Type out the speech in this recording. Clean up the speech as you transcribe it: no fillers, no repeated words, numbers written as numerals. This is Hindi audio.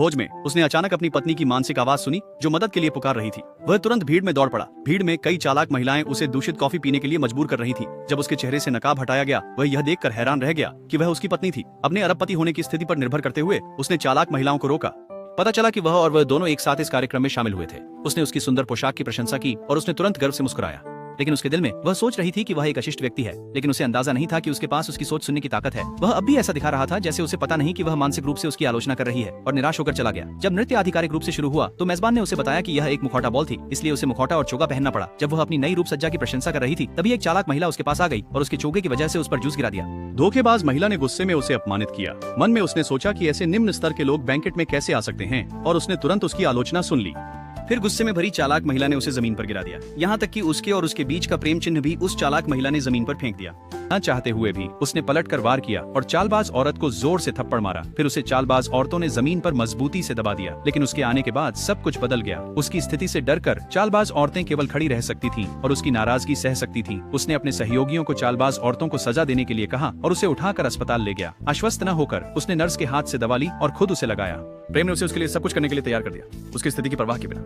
खोज में उसने अचानक अपनी पत्नी की मानसिक आवाज सुनी जो मदद के लिए पुकार रही थी। वह तुरंत भीड़ में दौड़ पड़ा। भीड़ में कई चालाक महिलाएं उसे दूषित कॉफी पीने के लिए मजबूर कर रही थी। जब उसके चेहरे से नकाब हटाया गया, वह यह देखकर हैरान रह गया कि वह उसकी पत्नी थी। अपने अरबपति होने की स्थिति पर निर्भर करते हुए उसने चालाक महिलाओं को रोका। पता चला कि वह दोनों एक साथ इस कार्यक्रम में शामिल हुए थे। उसने उसकी सुंदर पोशाक की प्रशंसा की और उसने तुरंत गर्व से मुस्कुराया। लेकिन उसके दिल में वह सोच रही थी कि वह एक अशिष्ट व्यक्ति है, लेकिन उसे अंदाजा नहीं था कि उसके पास उसकी सोच सुनने की ताकत है। वह अब भी ऐसा दिखा रहा था जैसे उसे पता नहीं कि वह मानसिक रूप से उसकी आलोचना कर रही है, और निराश होकर चला गया। जब नृत्य आधिकारिक रूप से शुरू हुआ तो मेजबान ने उसे बताया कि यह एक मुखौटा बॉल थी, इसलिए उसे मुखौटा और चोगा पहनना पड़ा। जब वह अपनी नई रूप सज्जा की प्रशंसा कर रही थी, तभी एक चालाक महिला उसके पास आ गई और उसके चोगे की वजह से उस पर जूस गिरा दिया। धोखेबाज महिला ने गुस्से में उसे अपमानित किया। मन में उसने सोचा कि ऐसे निम्न स्तर के लोग बैंकेट में कैसे आ सकते हैं, और उसने तुरंत उसकी आलोचना सुन ली। फिर गुस्से में भरी चालाक महिला ने उसे जमीन पर गिरा दिया। यहाँ तक कि उसके और उसके बीच का प्रेम चिन्ह भी उस चालाक महिला ने जमीन पर फेंक दिया। न चाहते हुए भी उसने पलटकर वार किया और चालबाज औरत को जोर से थप्पड़ मारा। फिर उसे चालबाज औरतों ने जमीन पर मजबूती से दबा दिया। लेकिन उसके आने के बाद सब कुछ बदल गया। उसकी स्थिति से डरकर चालबाज औरतें केवल खड़ी रह सकती थीं और उसकी नाराजगी सह सकती थीं। उसने अपने सहयोगियों को चालबाज औरतों को सजा देने के लिए कहा और उसे उठाकर अस्पताल ले गया। आश्वस्त न होकर उसने नर्स के हाथ से दवा ली और खुद उसे लगाया। प्रेम ने उसे उसके लिए सब कुछ करने के लिए तैयार कर दिया, उसकी स्थिति की परवाह के बिना।